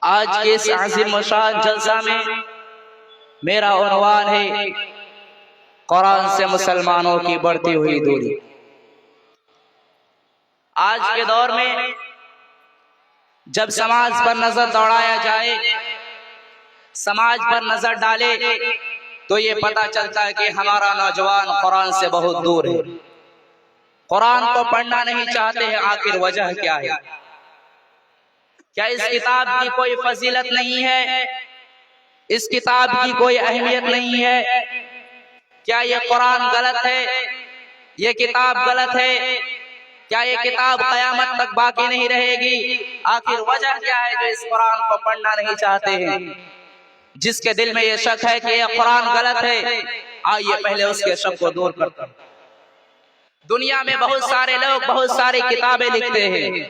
آج کے اس عظیم الشان جلسہ میں میرا عنوان ہے قرآن سے مسلمانوں کی بڑھتی ہوئی دوری۔ آج کے دور میں جب سماج پر نظر دوڑایا جائے، سماج پر نظر ڈالے تو یہ پتہ چلتا ہے کہ ہمارا نوجوان قرآن سے بہت دور ہے، قرآن کو پڑھنا نہیں چاہتے ہیں۔ آخر وجہ کیا ہے؟ کیا اس کتاب کی کوئی فضیلت نہیں ہے؟ اس کتاب کی کوئی اہمیت نہیں ہے؟ کیا یہ قرآن غلط ہے؟ یہ کتاب غلط ہے؟ کیا یہ کتاب قیامت تک باقی نہیں رہے گی؟ آخر وجہ کیا ہے جو اس قرآن کو پڑھنا نہیں چاہتے ہیں؟ جس کے دل میں یہ شک ہے کہ یہ قرآن غلط ہے، آئیے پہلے اس کے شک کو دور کرتے ہیں۔ دنیا میں بہت سارے لوگ بہت ساری کتابیں لکھتے ہیں،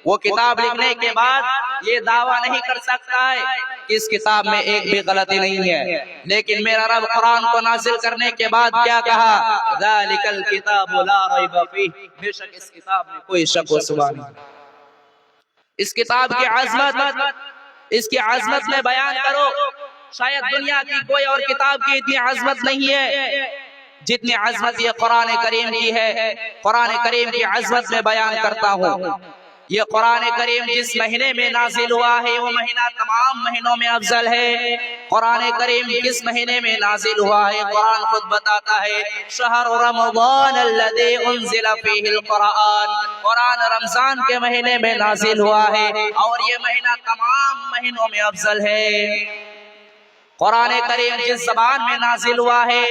وہ کتاب لکھنے کے بعد یہ دعویٰ نہیں کر سکتا ہے کہ اس کتاب میں ایک بھی غلطی نہیں ہے، لیکن میرا رب قرآن کو نازل کرنے کے بعد کیا کہا؟ ذَلِكَ الْكِتَابُ لَا رَيْبَ فِيهِ، بے شک اس کتاب میں کوئی شک و شبہ نہیں۔ اس کتاب کی عظمت میں بیان کرو، شاید دنیا کی کوئی اور کتاب کی اتنی عظمت نہیں ہے جتنی عظمت یہ قرآن کریم کی ہے۔ قرآن کریم کی عظمت میں بیان کرتا ہوں، یہ قرآن کریم جس مہینے میں نازل ہوا ہے وہ مہینہ تمام مہینوں میں افضل ہے۔ قرآن کریم کس مہینے میں نازل ہوا ہے؟ قرآن خود بتاتا ہے، شہر رمضان الذی انزل فیہ القرآن، قرآن رمضان کے مہینے میں نازل ہوا ہے اور یہ مہینہ تمام مہینوں میں افضل ہے۔ قرآن کریم جس زبان میں نازل ہوا ہے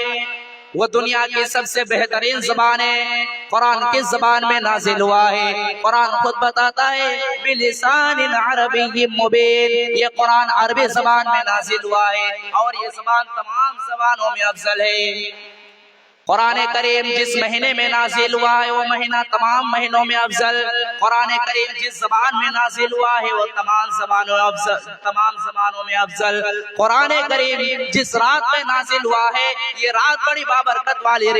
وہ دنیا کی سب سے بہترین زبان ہے۔ قرآن کس زبان میں نازل ہوا ہے؟ قرآن خود بتاتا ہے بلسان عربی مبین، یہ قرآن عربی زبان میں نازل ہوا ہے اور یہ زبان تمام زبانوں میں افضل ہے۔ قرآن کریم جس مہینے میں نازل ہوا ہے وہ مہینہ تمام مہینوں میں افضل۔ قرآن کریم جس زبان میں نازل ہوا ہے وہ تمام زبانوں میں افضل۔ قرآن کریم جس رات میں نازل ہوا ہے یہ رات بڑی بابرکت والی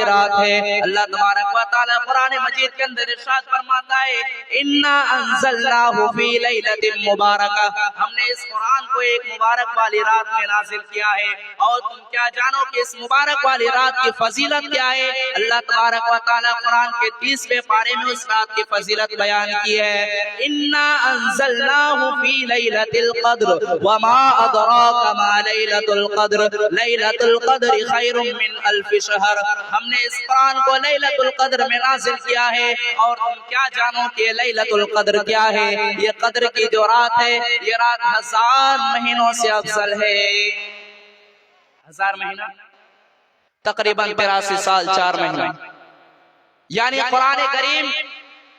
رات ہے۔ اللہ تبارک و تعالی قرآن مجید کے اندر ارشاد فرماتا ہے انا انزلناہ فی لیلۃ مبارکہ، ہم نے اس قرآن کو ایک مبارک والی رات میں نازل کیا ہے۔ اور تم کیا جانو کہ اس مبارک والی رات کی فضیلت کیا ہے؟ اللہ تبارک و تعالی قرآن کے 30ویں پارے میں اس رات کی فضیلت بیان کی ہے، انا انزلناہ فی لیلۃ القدر وما ادراک ما لیلۃ القدر لیلۃ القدر خیر من الف شہر، ہم نے اس قرآن کو لیلۃ القدر میں نازل کیا ہے اور تم کیا جانو کہ لیلۃ القدر کیا ہے؟ یہ قدر کی جو رات ہے یہ رات 1000 مہینوں سے افضل ہے۔ 1000 مہینہ تقریباً 83 سال 4 مہینہ، یعنی قرآن کریم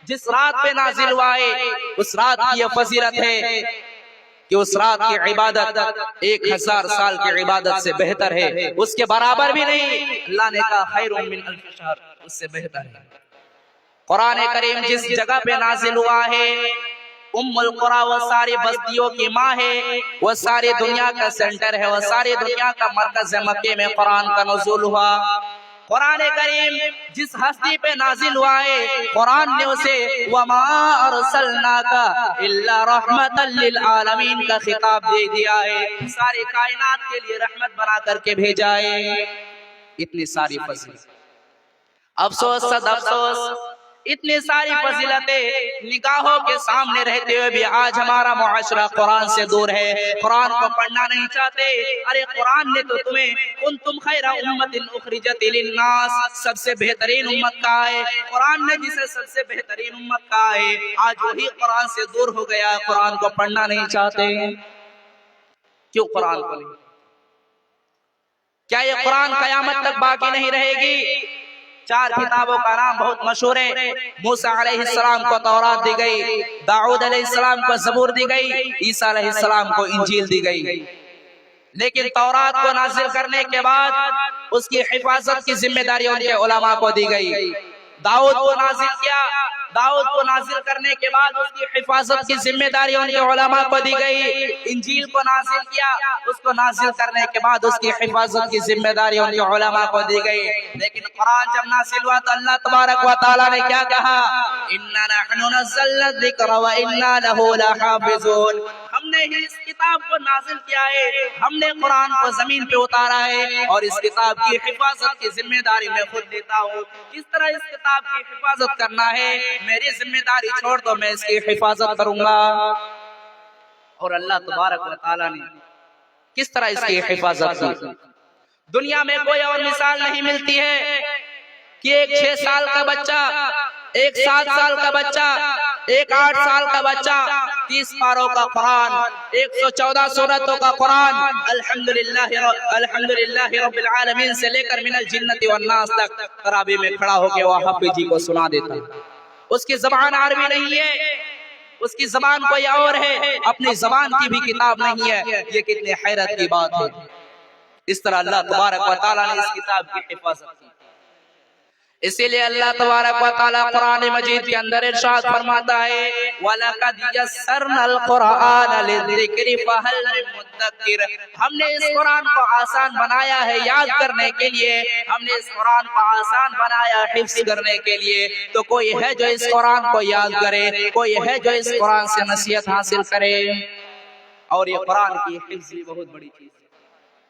جس رات پہ نازل ہوا ہے اس رات کی یہ فضیلت ہے کہ اس رات کی عبادت 1000 سال کی عبادت سے بہتر ہے، اس کے برابر بھی نہیں۔ اللہ نے کہا خیر من الف شہر، اس سے بہتر ہے۔ قرآن کریم جس جگہ پہ نازل ہوا ہے ام القریٰ، وہ ساری بستیوں کی ماں ہے، وہ ساری دنیا کا سینٹر ہے، وہ ساری دنیا کا مرکز ہے۔ مکے میں قرآن کا نزول ہوا۔ قرآن کریم جس ہستی پہ نازل ہوا ہے قرآن نے اسے وما ارسلناک الا رحمتا للعالمین کا خطاب دے دیا ہے، ساری کائنات کے لیے رحمت بنا کر کے بھیجا ہے۔ اتنی ساری فضیلت، افسوس صد افسوس، اتنی ساری فضیلتیں نگاہوں کے سامنے رہتے ہوئے بھی آج ہمارا معاشرہ قرآن سے دور ہے، قرآن کو پڑھنا نہیں چاہتے۔ ارے قرآن نے تو تمہیں کنتم خیر امت اخرجت للناس، سب سے بہترین امت کہا ہے، قرآن نے جسے سب سے بہترین امت کہا ہے، آج وہی قرآن سے دور ہو گیا، قرآن کو پڑھنا نہیں چاہتے۔ کیوں قرآن کو نہیں؟ کیا یہ قرآن قیامت تک باقی نہیں رہے گی؟ 4 کتابوں کا نام بہت مشہور ہے۔ موسیٰ علیہ السلام کو تورات دی گئی، داؤد علیہ السلام کو زبور دی گئی، عیسیٰ علیہ السلام کو انجیل دی گئی۔ لیکن تورات کو نازل کرنے کے بعد اس کی حفاظت کی ذمہ داری ان کے علماء کو دی گئی۔ داؤد کو نازل کیا، داؤد کو نازل کرنے کے بعد اس کی حفاظت کی ذمہ داری ان کے علماء کو دی گئی. انجیل کو نازل کیا, اس کو نازل کرنے کے بعد اس کی حفاظت کی ذمہ داری ان کے علماء کو دی گئی. لیکن قرآن جب نازل ہوا تو اللہ تبارک و تعالیٰ نے کیا کہا؟ اِنَّا نَحْنُ نَزَّلْنَا الذِّكْرَ وَإِنَّا لَهُ لَحَافِظُونَ. ہم نے ہی اس کتاب کو نازل کیا ہے, ہم نے قرآن کو زمین پہ اتارا ہے, اور اس کتاب کی حفاظت کی ذمہ داری میں خود لیتا ہوں. کس طرح اس کتاب کی حفاظت کرنا ہے, میری ذمہ داری چھوڑ دو, میں اس کی حفاظت کروں گا. اور اللہ تبارک و تعالیٰ نے کس طرح اس کی حفاظت کی. دنیا میں کوئی اور مثال نہیں ملتی ہے کہ ایک 6 سال کا بچہ, ایک 7 سال کا بچہ, ایک 8 سال کا بچہ 30 پاروں کا قرآن, 114 سورتوں کا قرآن الحمدللہ رب العالمین سے لے کر من الجنت والناس تک تراویح میں کھڑا ہو کے وہ حافظ جی کو سنا دیتا. اس کی زبان عربی نہیں ہے, اس کی زبان کوئی اور ہے, اپنی زبان کی بھی کتاب نہیں ہے. یہ کتنے حیرت کی بات ہے. اس طرح اللہ تبارک و تعالیٰ نے اس کتاب کی حفاظت کی. اسی لیے اللہ تبارک و تعالیٰ قرآن مجید کے اندر ارشاد فرماتا ہے وَلَقَدْ يَسَّرْنَا الْقُرْآنَ لِلذِّكْرِ فَهَلْ مِن مُدَّكِّرٍ. ہم نے اس قرآن کو آسان بنایا ہے یاد کرنے کے لیے, ہم نے اس قرآن کو آسان بنایا حفظ کرنے کے لیے. تو کوئی ہے جو اس قرآن کو یاد کرے, کوئی ہے جو اس قرآن سے نصیحت حاصل کرے. اور یہ قرآن کی حفظ بھی بہت بڑی چیز ہے.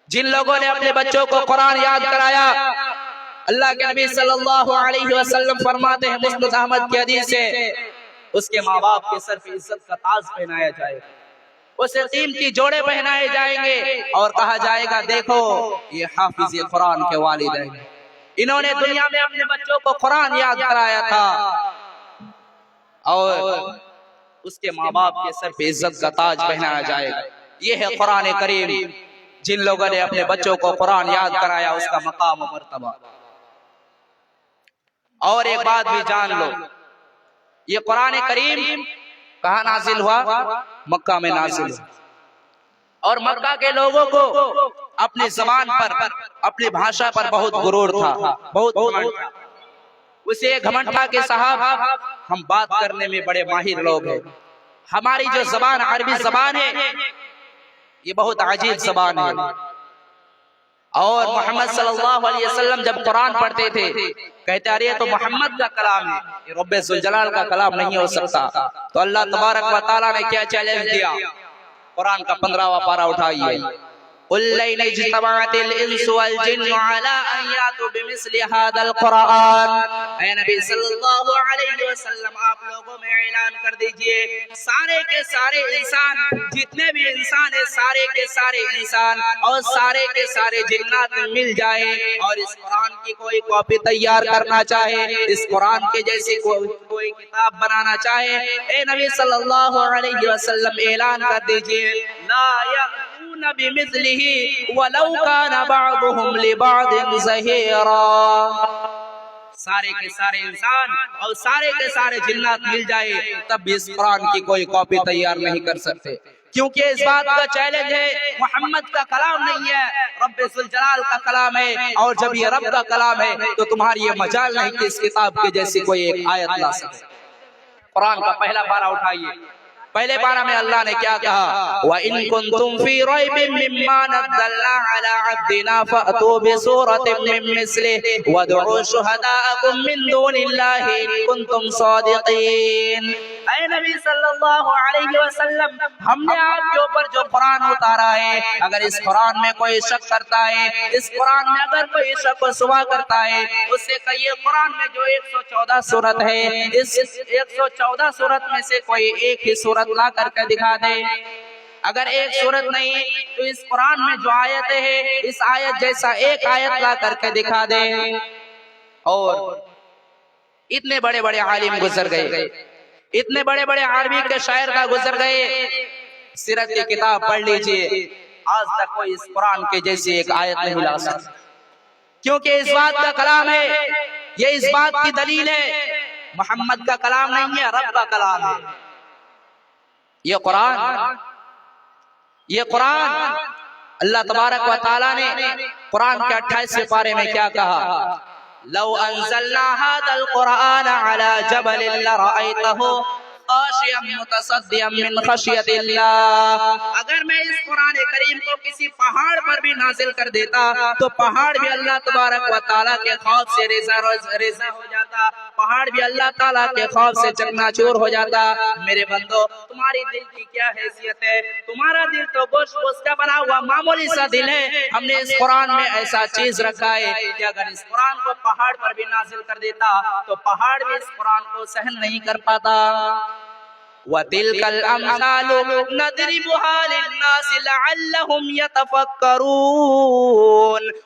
جن لوگوں نے اپنے بچوں کو قرآن یاد کرایا, اللہ کے نبی صلی اللہ علیہ وسلم فرماتے ہیں مسند احمد کی حدیث ہے, اس کے ماں باپ کے سر پہ عزت کا تاج پہنایا جائے گا, اسے قیمتی جوڑے پہنائے جائیں گے, اور کہا جائے گا دیکھو یہ حافظ قرآن کے والد ہیں, انہوں نے دنیا میں اپنے بچوں کو قرآن یاد کرایا تھا. اور اس کے ماں باپ کے سر پہ عزت کا تاج پہنایا جائے گا. یہ ہے قرآن کریم. جن لوگوں نے اپنے بچوں کو قرآن یاد کرایا اس کا مقام و مرتبہ. اور ایک بات بھی جان لو, یہ قرآن کریم کہاں نازل ہوا؟ مکہ میں نازل ہوا. اور مکہ کے لوگوں کو اپنی زبان پر, اپنی بھاشا پر بہت غرور تھا, بہت گھمنڈ تھا. اسے گھمنڈ تھا کہ صاحب ہم بات کرنے میں بڑے ماہر لوگ ہیں, ہماری جو زبان عربی زبان ہے یہ بہت عجیب زبان ہے. اور محمد صلی اللہ علیہ وسلم جب قرآن پڑھتے تھے کہتے ارے تو محمد کا کلام ہے, یہ رب ذوالجلال کا کلام نہیں ہو سکتا. تو اللہ تبارک و تعالیٰ نے کیا چیلنج دیا؟ قرآن کا 15واں پارہ اٹھائیے. قُلْ لَئِنِ اجْتَمَعَتِ الْإِنسُ وَالْجِنُّ عَلَىٰ أَن يَأْتُوا بِمِثْلِ هَٰذَا الْقُرْآنِ. اے نبی صلی اللہ علیہ وسلم آپ لوگوں میں اعلان کر دیجئے سارے کے سارے انسان, جتنے بھی انسان ہیں سارے کے سارے انسان اور سارے کے سارے جنات مل جائے اور اس قرآن کی کوئی کاپی تیار کرنا چاہے, اس قرآن کے جیسی کوئی کتاب بنانا چاہے, اے نبی صلی اللہ علیہ وسلم اعلان کر دیجئے لا بمثله ولو كان بعضهم لبعض ظهيرا. سارے کے سارے انسان اور سارے کے سارے جنات مل جائے تب بھی اس قرآن کی کوئی کاپی تیار نہیں کر سکتے, کیونکہ اس بات کا چیلنج ہے محمد کا کلام نہیں ہے, رب ذوالجلال کا کلام ہے. اور جب یہ رب کا کلام ہے تو تمہاری یہ مجال نہیں کہ اس کتاب کے جیسی کوئی ایک آیت لا سکے. قرآن کا پہلا پارہ اٹھائیے. پہلے پارہ میں اللہ نے کیا کہا؟ وَإِن كُنتُمْ فِي رَيْبٍ مِّمَّا نَزَّلْنَا عَلَىٰ عَبْدِنَا فَأْتُوا بِسُورَةٍ مِّن مِّثْلِهِ وَادْعُوا شُهَدَاءَكُم مِّن دُونِ اللَّهِ إِن كُنتُمْ صَادِقِينَ. اے نبی صلی اللہ علیہ وسلم ہم نے آپ کے اوپر جو قرآن اتارا ہے, اگر اس قرآن میں کوئی شک کرتا ہے, اس قرآن میں اگر کوئی شک و شبہ کرتا ہے, اس سے کہیے قرآن میں جو 114 سورت ہے اس 114 سورت میں سے کوئی ایک ہی سورت لا کر کے دکھا دے. اگر ایک سورت نہیں تو اس قرآن میں جو آیتیں ہیں اس آیت جیسا ایک آیت لا کر کے دکھا دے. اور اتنے بڑے بڑے عالم گزر گئے, اتنے بڑے بڑے عربی کے شاعر کا گزر گئے, سیرت کی کتاب پڑھ لیجئے, آج تک کوئی اس قرآن کے جیسی ایک آیت نہیں لا سکتا, کیونکہ اس بات کا کلام ہے, یہ اس بات کی دلیل ہے محمد کا کلام نہیں ہے, رب کا کلام ہے. یہ قرآن اللہ تبارک و تعالیٰ نے قرآن کے 28ویں پارے میں کیا کہا؟ لو انزلنا هذا القرآن على جبل لرأيته خاشعا متصدعا من خشیت اللہ. اگر میں اس قرآن کریم کو کسی پہاڑ پر بھی نازل کر دیتا تو پہاڑ بھی اللہ تبارک و تعالیٰ کے خوف سے ریزہ ہو جاتا، پہاڑ بھی اللہ تعالیٰ کے خوف سے چکنا چور ہو جاتا. میرے بندو، تمہاری دل کی کیا حیثیت ہے؟ تمہارا دل تو گوشت گوشت کا بنا ہوا معمولی سا دل ہے. ہم نے اس قرآن میں ایسا چیز رکھا ہے کہ اگر اس قرآن کو پہاڑ پر بھی نازل کر دیتا تو پہاڑ بھی اس قرآن کو سہن نہیں کر پاتا. وَتِلْكَ الْأَمْثَالُ نَضْرِبُهَا لِلنَّاسِ لَعَلَّهُمْ يَتَفَكَّرُونَ.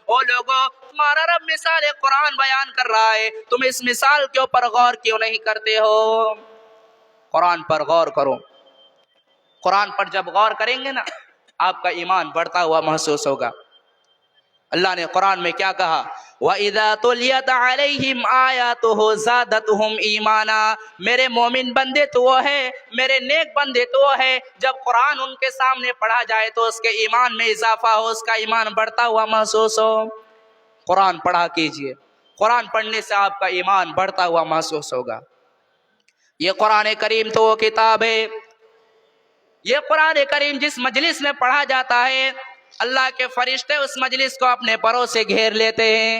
او لوگو، تمہارا رب مثال قرآن بیان کر رہا ہے، تم اس مثال کے اوپر غور کیوں نہیں کرتے ہو؟ قرآن پر غور کرو. قرآن پر جب غور کریں گے نا، آپ کا ایمان بڑھتا ہوا محسوس ہوگا. اللہ نے قرآن میں کیا کہا؟ وَإِذَا تُلِيَتْ عَلَيْهِمْ آيَاتُهُ زَادَتْهُمْ ایمانا. میرے مومن بندے تو وہ ہے، میرے نیک بندے تو وہ ہے، جب قرآن ان کے سامنے پڑھا جائے تو اس کے ایمان میں اضافہ ہو، اس کا ایمان بڑھتا ہوا محسوس ہو. قرآن پڑھا کیجئے، قرآن پڑھنے سے آپ کا ایمان بڑھتا ہوا محسوس ہوگا. یہ قرآن کریم تو وہ کتاب ہے، یہ قرآن کریم جس مجلس میں پڑھا جاتا ہے، اللہ کے فرشتے اس مجلس کو اپنے پروں سے گھیر لیتے ہیں.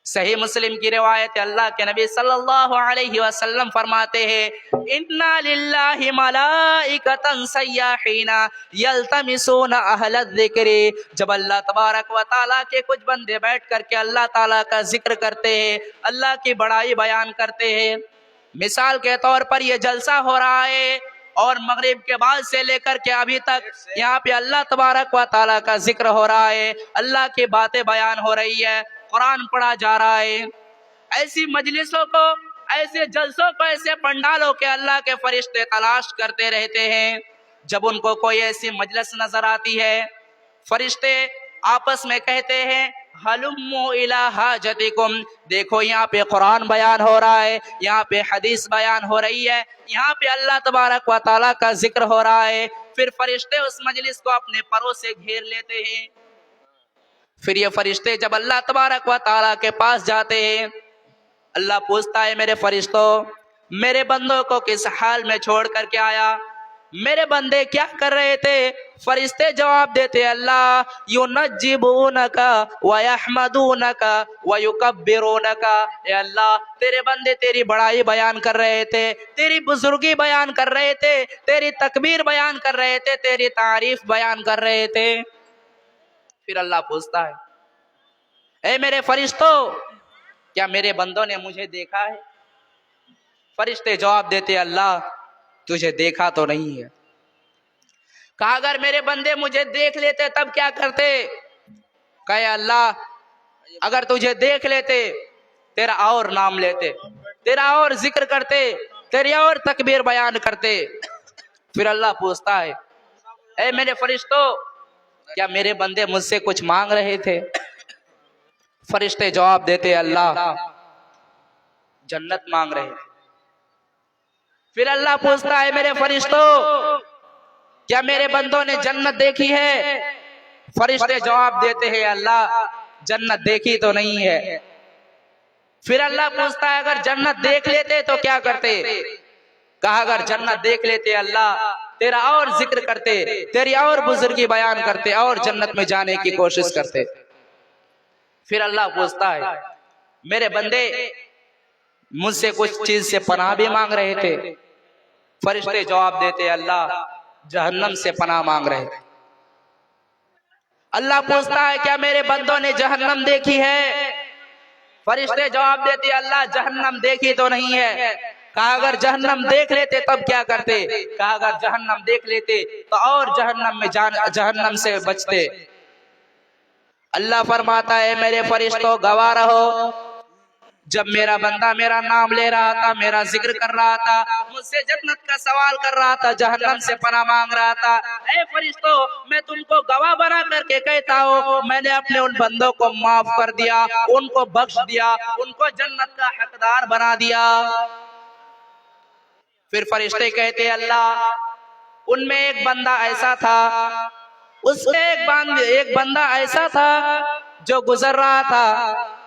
صحیح مسلم کی روایت ہے، اللہ کے نبی صلی اللہ علیہ وسلم فرماتے ہیں اِنَّا لِلَّهِ مَلَائِكَةً سَيَّاحِينَ يَلْتَمِسُونَ أَهْلَ الذِّكْرِ. جب اللہ تبارک و تعالیٰ کے کچھ بندے بیٹھ کر کے اللہ تعالیٰ کا ذکر کرتے ہیں، اللہ کی بڑائی بیان کرتے ہیں. مثال کے طور پر یہ جلسہ ہو رہا ہے اور مغرب کے بعد سے لے کر کے ابھی تک یہاں پہ اللہ تبارک و تعالیٰ کا ذکر ہو رہا ہے، اللہ کی باتیں بیان ہو رہی ہے، قرآن پڑھا جا رہا ہے. ایسی مجلسوں کو، ایسے جلسوں کو، ایسے پنڈالوں کے اللہ کے فرشتے تلاش کرتے رہتے ہیں. جب ان کو کوئی ایسی مجلس نظر آتی ہے، فرشتے آپس میں کہتے ہیں ہلموا الی حاجتکم. دیکھو یہاں پہ قرآن بیان ہو رہا ہے، یہاں پہ حدیث بیان ہو رہی ہے، یہاں پہ اللہ تبارک و تعالیٰ کا ذکر ہو رہا ہے. پھر فرشتے اس مجلس کو اپنے پروں سے گھیر لیتے ہیں. پھر یہ فرشتے جب اللہ تبارک و تعالیٰ کے پاس جاتے ہیں، اللہ پوچھتا ہے میرے فرشتوں، میرے بندوں کو کس حال میں چھوڑ کر کے آیا؟ میرے بندے کیا کر رہے تھے؟ فرشتے جواب دیتے اللہ یُنَجِّبُونَکَ وَيَحْمَدُونَکَ وَيُکَبِّرُونَکَ. اے اللہ، تیرے بندے تیری بڑائی بیان کر رہے تھے، تیری بزرگی بیان کر رہے تھے، تیری تکبیر بیان کر رہے تھے، تیری تعریف بیان کر رہے تھے. پھر اللہ پوچھتا ہے اے میرے فرشتوں، کیا میرے بندوں نے مجھے دیکھا ہے؟ فرشتے جواب دیتے اللہ تجھے دیکھا تو نہیں ہے. کہا اگر میرے بندے مجھے دیکھ لیتے تب کیا کرتے؟ کہا اللہ اگر تجھے دیکھ لیتے تیرا اور نام لیتے، تیرا اور ذکر کرتے، تیری اور تکبیر بیان کرتے. پھر اللہ پوچھتا ہے اے میرے فرشتوں، کیا میرے بندے مجھ سے کچھ مانگ رہے تھے؟ فرشتے جواب دیتے اللہ جنت مانگ رہے تھے. پھر اللہ پوچھتا ہے میرے فرشتوں، کیا میرے بندوں نے جنت دیکھی ہے؟ فرشتے جواب دیتے ہیں اللہ جنت دیکھی تو نہیں ہے. پھر اللہ پوچھتا ہے اگر جنت دیکھ لیتے تو کیا کرتے؟ کہا اگر جنت دیکھ لیتے اللہ تیرا اور ذکر کرتے، تیری اور بزرگی بیان کرتے، اور جنت میں جانے کی کوشش کرتے. پھر اللہ پوچھتا ہے میرے بندے مجھ سے کچھ چیز سے پناہ بھی مانگ رہے تھے؟ فرشتے جواب دیتے اللہ جہنم سے پناہ مانگ رہے تھے. اللہ پوچھتا ہے کیا میرے بندوں نے جہنم دیکھی ہے؟ فرشتے جواب دیتے اللہ جہنم دیکھی تو نہیں ہے. کہا اگر جہنم دیکھ لیتے تب کیا کرتے؟ کہا اگر جہنم دیکھ لیتے تو اور جہنم سے بچتے. اللہ فرماتا ہے میرے فرشتوں گواہ رہو، جب میرا بندہ میرا نام لے رہا تھا، میرا ذکر کر رہا تھا، مجھ سے جنت کا سوال کر رہا تھا، جہنم سے پناہ مانگ رہا تھا، اے فرشتوں میں تم کو گواہ بنا کر کے کہتا ہوں میں نے اپنے ان بندوں کو معاف کر دیا، ان کو بخش دیا، ان کو جنت کا حقدار بنا دیا. پھر فرشتے کہتے اللہ ان میں ایک بندہ ایسا تھا، اس میں ایک بندہ ایسا تھا جو گزر رہا تھا،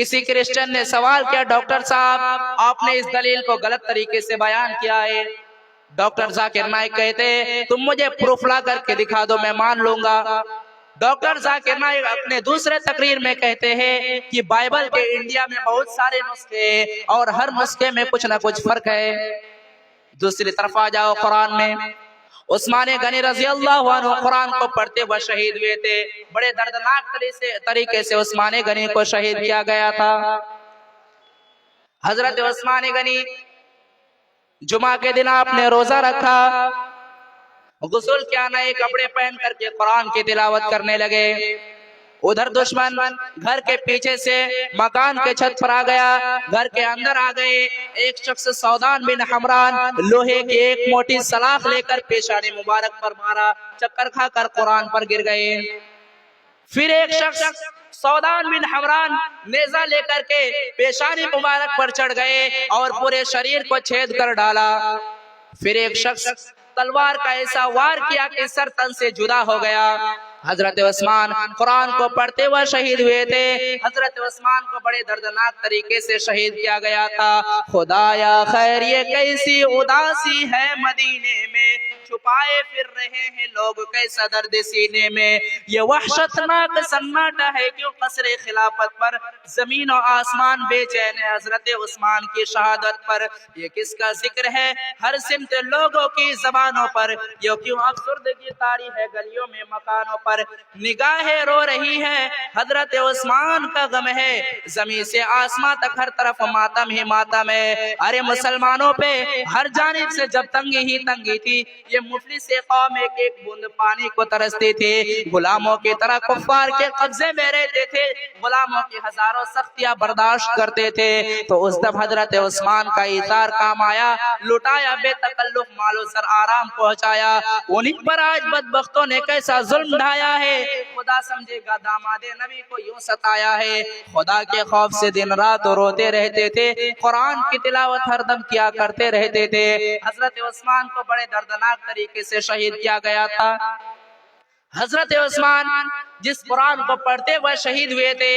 کسی کرسچن نے سوال کیا ڈاکٹر صاحب آپ نے اس دلیل کو غلط طریقے سے بیان کیا ہے. ڈاکٹر ذاکر نائک کہتے تم مجھے پروف لا کر کے دکھا دو میں مان لوں گا. ڈاکٹر ذاکر نائک اپنے دوسرے تقریر میں کہتے ہیں کہ بائبل کے انڈیا میں بہت سارے نسخے ہیں اور ہر نسخے میں کچھ نہ کچھ فرق ہے. دوسری طرف آ جاؤ قرآن میں. عثمان غنی رضی اللہ عنہ قرآن کو پڑھتے ہوئے شہید ہوئے تھے. بڑے دردناک طریقے سے عثمان غنی کو شہید کیا گیا تھا. حضرت عثمان غنی جمعہ کے دن آپ نے روزہ رکھا, غسل کیا, نئے کپڑے پہن کر کے قرآن کی تلاوت کرنے لگے. ادھر دشمن گھر کے پیچھے سے مکان کے چھت پر آ گیا, گھر کے اندر آ گئے. ایک شخص سودان بن حمران لوہے کی ایک موٹی سلاخ لے کر پیشانی مبارک پر مارا, چکر کھا کر قرآن پر گر گئے. پھر ایک شخص سودان بن حمران نیزہ لے کر کے پیشانی مبارک پر چڑھ گئے اور پورے شریر کو چھید کر ڈالا. پھر ایک شخص تلوار کا ایسا وار کیا کہ سر تن سے جدا ہو گیا. حضرت عثمان قرآن کو پڑھتے ہوئے شہید ہوئے تھے. حضرت عثمان کو بڑے دردناک طریقے سے شہید کیا گیا تھا. خدایا خیر یہ کیسی اداسی ہے مدینے میں, چھپائے پھر رہے ہیں لوگ کیسا درد سینے میں. یہ وحشتناک سناٹا ہے کیوں قصر خلافت پر, زمین و آسمان بے چین ہے حضرت عثمان کی شہادت پر. یہ کس کا ذکر ہے ہر سمت لوگوں کی زبانوں پر, یہ کیوں افسردگی طاری ہے گلیوں میں مکانوں پر. نگاہیں رو رہی ہے حضرت عثمان کا غم ہے, زمین سے آسمان تک ہر طرف ماتم ہی ماتم ہے. ارے مسلمانوں پہ ہر جانب سے جب تنگی ہی تنگی تھی, یہ مفلس قوم ایک بوند پانی کو ترستی تھی. غلاموں کی طرح کفار کے قبضے میں رہتے تھے, غلاموں کی ہزاروں سختیاں برداشت کرتے تھے. تو اس دم حضرت عثمان کا ایثار کام آیا, لٹایا بے تکلف مال و زر آرام پہنچایا. انہیں پر آج بدبختوں نے کیسا ظلم ڈھایا ہے, خدا سمجھے گا داماد نبی کو یوں ستایا ہے. خدا کے خوف سے دن رات روتے رہتے تھے, قرآن کی تلاوت ہر دم کیا کرتے رہتے تھے. حضرت عثمان کو بڑے دردناک طریقے سے شہید کیا گیا تھا. حضرت عثمان جس قرآن کو پڑھتے ہوئے شہید ہوئے تھے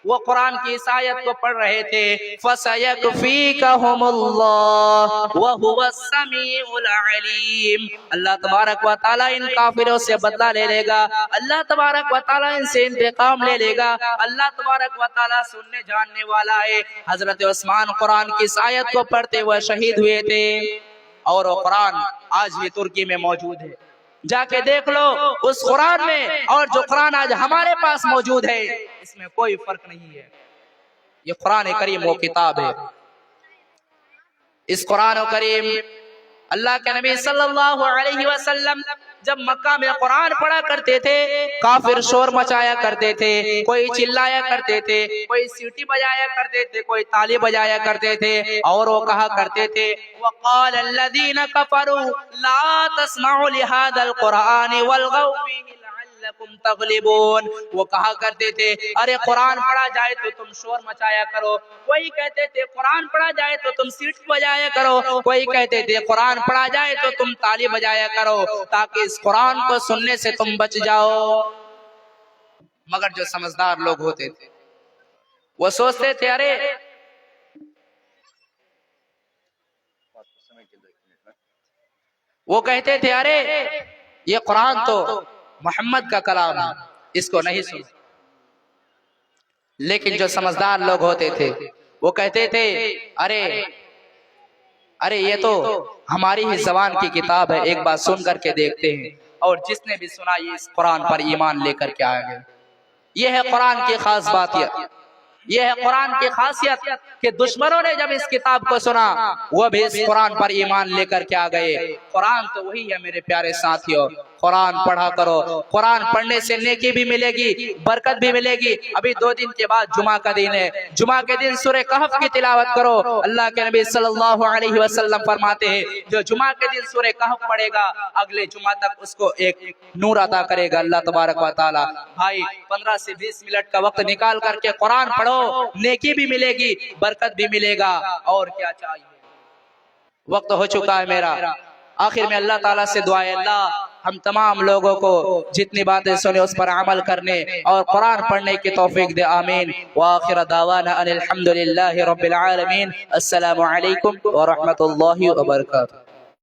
وہ قرآن کی اس آیت کو پڑھ رہے تھے, فَسَيَكْفِيكَهُمُ اللَّهُ وَهُوَ السَّمِيعُ الْعَلِيمُ. اللہ تبارک و تعالیٰ ان کافروں سے بدلہ لے لے گا, اللہ تبارک و تعالیٰ ان سے انتقام لے لے گا. اللہ تبارک و تعالیٰ سننے جاننے والا ہے. حضرت عثمان قرآن کی اس آیت کو پڑھتے ہوئے شہید ہوئے تھے اور وہ قرآن آج بھی ترکی میں موجود ہے. جا کے دیکھ لو اس قرآن میں اور جو قرآن آج ہمارے پاس موجود ہے, اس میں کوئی فرق نہیں ہے. یہ قرآن کریم وہ کتاب ہے. اس قرآن کریم اللہ کے نبی صلی اللہ علیہ وسلم جب مکہ میں قرآن پڑھا کرتے تھے, کافر شور مچایا کرتے تھے, کوئی چلایا کرتے تھے, کوئی سیٹی بجایا کرتے تھے, کوئی تالی بجایا کرتے تھے, اور وہ کہا کرتے تھے وَقَالَ الَّذِينَ كَفَرُوا لَا تَسْمَعُوا لِهَذَا الْقُرْآنِ وَالْغَوْا فِيهِ لَعَلَّكُمْ تَغْلِبُونَ. وہ کہا کرتے تھے ارے قرآن پڑھا جائے تو تم شور مچایا کرو, کوئی کہتے تھے قرآن پڑھا جائے تو تم سیٹ بجایا کرو, کوئی کہتے تھے قرآن پڑھا جائے تو تم تالی بجایا کرو تاکہ اس قرآن کو سننے سے تم بچ جاؤ. مگر جو سمجھدار لوگ ہوتے تھے وہ سوچتے تھے ارے وہ کہتے تھے ارے یہ قرآن تو محمد کا کلام ہے, اس کو نہیں سنو. لیکن جو سمجھدار لوگ ہوتے تھے وہ کہتے تھے ارے یہ تو ہماری ہی زبان کی کتاب ہے, ایک بار سن کر کے دیکھتے ہیں. اور جس نے بھی سنا یہ اس قرآن پر ایمان لے کر کے آئے گئے. یہ ہے قرآن کی خاص بات, یہ ہے قرآن کی خاصیت کہ دشمنوں نے جب اس کتاب کو سنا وہ بھی اس قرآن پر ایمان لے کر کے آ گئے. قرآن تو وہی ہے میرے پیارے ساتھیوں, قرآن پڑھا کرو. قرآن پڑھنے سے نیکی بھی ملے گی, برکت بھی ملے گی. ابھی 2 دن کے بعد جمعہ کا دن ہے, جمعہ کے دن سورہ کہف کی تلاوت کرو. اللہ کے نبی صلی اللہ علیہ وسلم فرماتے ہیں جو جمعہ کے دن سورہ کہف پڑھے گا اگلے جمعہ تک اس کو ایک نور عطا کرے گا اللہ تبارک و تعالی. بھائی 15 سے 20 منٹ کا وقت نکال کر کے قرآن پڑھو, نیکی بھی ملے گی, برکت بھی ملے گا. اور کیا چاہیے. وقت ہو چکا ہے میرا. آخر میں اللہ تعالیٰ سے دعا ہے اللہ ہم تمام لوگوں کو جتنی باتیں سنے اس پر عمل کرنے اور قرآن پڑھنے کی توفیق دے، آمین۔ وآخر دعوانا ان الحمدللہ رب العالمین۔ السلام علیکم ورحمۃ اللہ وبرکاتہ۔